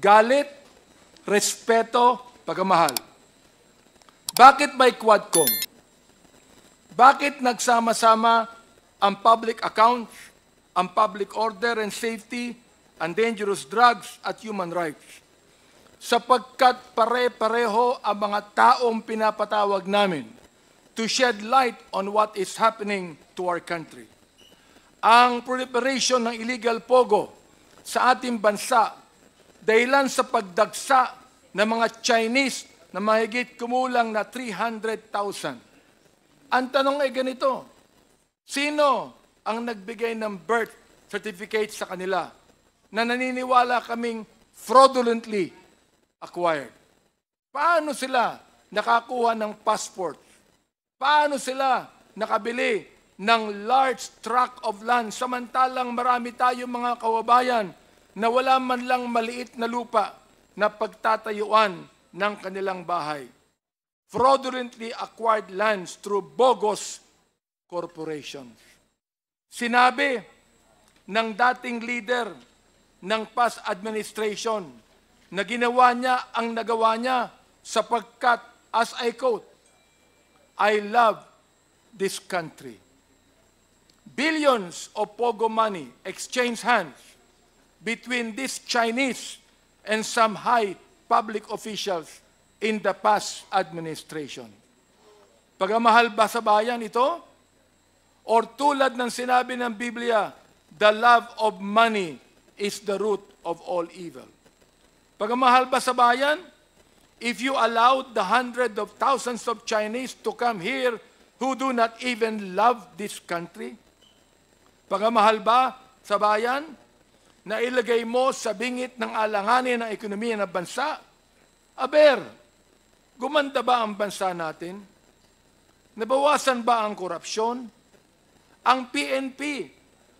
galit, respeto, pagmamahal. Bakit may Quadcom? Bakit nagsama-sama ang public accounts, ang public order and safety, ang dangerous drugs at human rights? Sapagkat pare-pareho ang mga taong pinapatawag namin to shed light on what is happening to our country. Ang proliferation ng illegal pogo sa ating bansa dahilan sa pagdagsa ng mga Chinese na mahigit kumulang na 300,000. Ang tanong ay ganito, sino ang nagbigay ng birth certificate sa kanila na naniniwala kaming fraudulently acquired? Paano sila nakakuha ng passport? Paano sila nakabili ng large tract of land samantalang marami tayong mga kababayan na wala man lang maliit na lupa na pagtatayuan ng kanilang bahay? Fraudulently acquired lands through bogus corporations. Sinabi ng dating leader ng past administration na ginawa niya ang nagawa niya sapagkat, as I quote, I love this country. Billions of pogo money exchange hands between these Chinese and some high public officials in the past administration. Pagmamahal ba sa bayan ito? Or tulad ng sinabi ng Biblia, the love of money is the root of all evil. Pagmamahal ba sa bayan? If you allowed the hundreds of thousands of Chinese to come here who do not even love this country? Pagmamahal ba sa bayan na ilagay mo sa bingit ng alanganin ng ekonomiya ng bansa? Aber, gumanda ba ang bansa natin? Nabawasan ba ang korupsyon? Ang PNP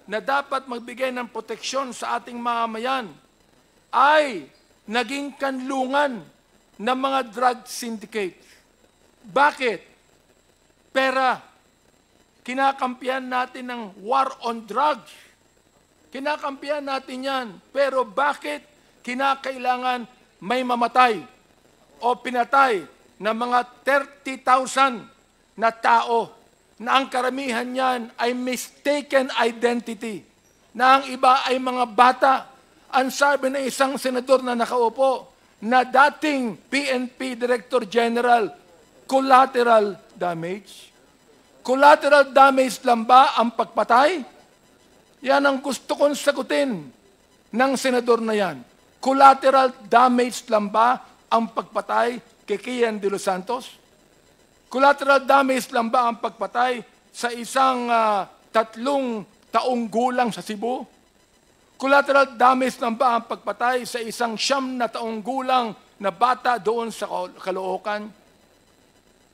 na dapat magbigay ng proteksyon sa ating mamamayan ay naging kanlungan ng mga drug syndicates. Bakit? Pera. Kinakampihan natin ng war on drugs. Kinakampihan natin yan. Pero bakit kinakailangan may mamatay o pinatay ng mga 30,000 na tao na ang karamihan niyan ay mistaken identity, na ang iba ay mga bata? Ang sabi ng isang senador na nakaupo, na dating PNP Director General, collateral damage. Collateral damage lang ba ang pagpatay? Yan ang gusto kong sagutin ng senador na yan. Collateral damage lang ba ang pagpatay kay Kian de los Santos? Collateral damage lang ba ang pagpatay sa isang 3 taong gulang sa Cebu? Collateral damage lang ba ang pagpatay sa isang 9 na taong gulang na bata doon sa Caloocan?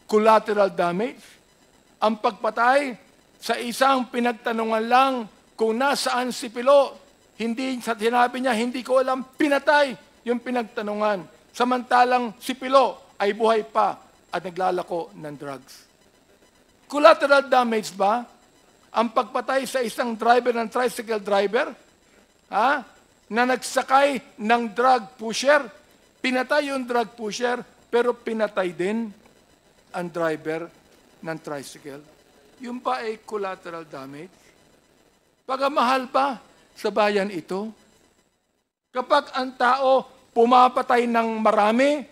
Collateral damage? Ang pagpatay sa isang pinagtanungan lang kung nasaan si Pilo, hindi sa sinabi niya, hindi ko alam, pinatay yung pinagtanungan. Samantalang si Pilo ay buhay pa at naglalako ng drugs. Collateral damage ba ang pagpatay sa isang driver ng tricycle driver na nagsakay ng drug pusher? Pinatay yung drug pusher, pero pinatay din ang driver ng tricycle. Yung ba ay collateral damage? Pagmamahal ba sa bayan ito? Kapag ang tao pumapatay ng marami,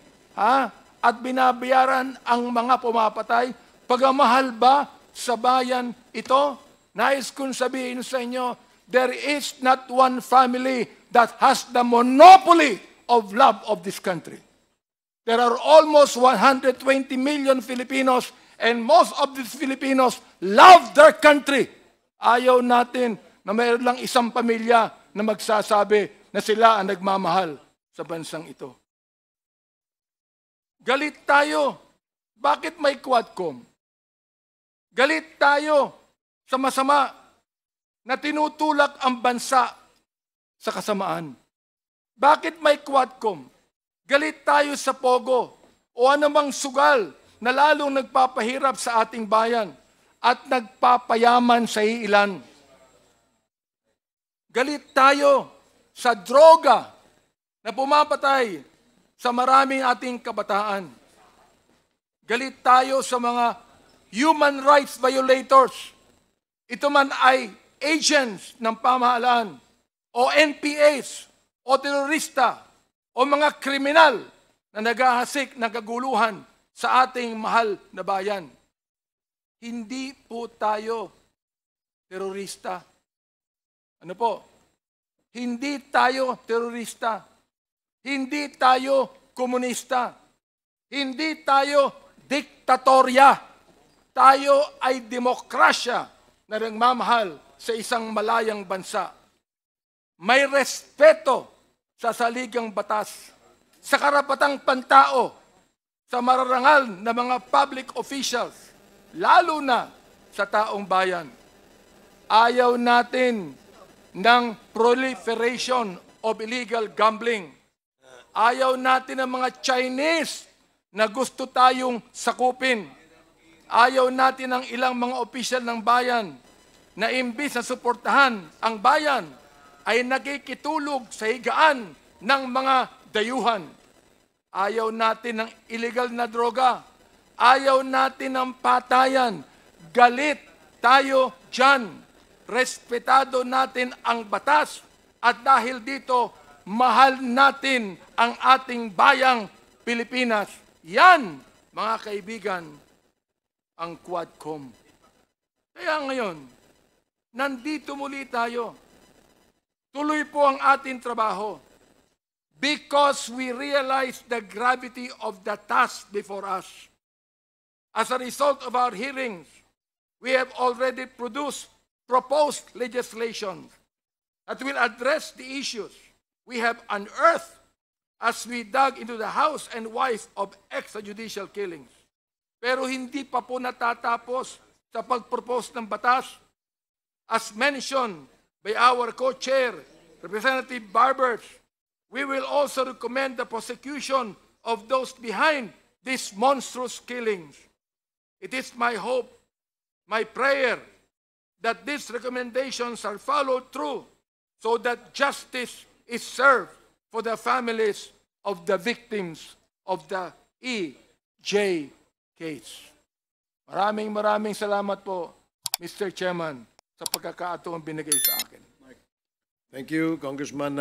at binabayaran ang mga pumapatay, pagmamahal ba sa bayan ito? Nais kong sabihin sa inyo, there is not one family that has the monopoly of love of this country. There are almost 120 million Filipinos, and most of these Filipinos love their country. Ayaw natin na mayroon lang isang pamilya na magsasabi na sila ang nagmamahal sa bansang ito. Galit tayo. Bakit may Quadcom? Galit tayo sa masama na tinutulak ang bansa sa kasamaan. Bakit may Quadcom? Galit tayo sa pogo o anumang sugal na lalong nagpapahirap sa ating bayan at nagpapayaman sa iilan. Galit tayo sa droga na pumapatay sa maraming ating kabataan. Galit tayo sa mga human rights violators. Ito man ay agents ng pamahalaan o NPAs o terorista o mga kriminal na naghahasik ng kaguluhan sa ating mahal na bayan. Hindi po tayo terorista. Ano po? Hindi tayo terorista. Hindi tayo komunista. Hindi tayo diktatorya. Tayo ay demokrasya na nagmamahal sa isang malayang bansa. May respeto sa saligang batas, sa karapatang pantao, sa mararangal na mga public officials, lalo na sa taong bayan. Ayaw natin ng proliferation of illegal gambling. Ayaw natin ng mga Chinese na gusto tayong sakupin. Ayaw natin ng ilang mga opisyal ng bayan na imbis na suportahan ang bayan ay nakikitulog sa higaan ng mga dayuhan. Ayaw natin ng illegal na droga. Ayaw natin ng patayan. Galit tayo dyan. Respetado natin ang batas at dahil dito, mahal natin ang ating bayang Pilipinas. Yan, mga kaibigan, ang Quadcom. Kaya ngayon, nandito muli tayo. Tuloy po ang ating trabaho because we realize the gravity of the task before us. As a result of our hearings, we have already proposed legislation that will address the issues we have unearthed as we dug into the house and wife of extrajudicial killings. Pero hindi pa po natatapos sa pag-propose ng batas. As mentioned by our co-chair, Representative Barbers, we will also recommend the prosecution of those behind these monstrous killings. It is my hope, my prayer, that these recommendations are followed through so that justice is served for the families of the victims of the EJ case. Maraming salamat po, Mr. Chairman, sa pagkakataong binigay sa akin. Thank you, Congressman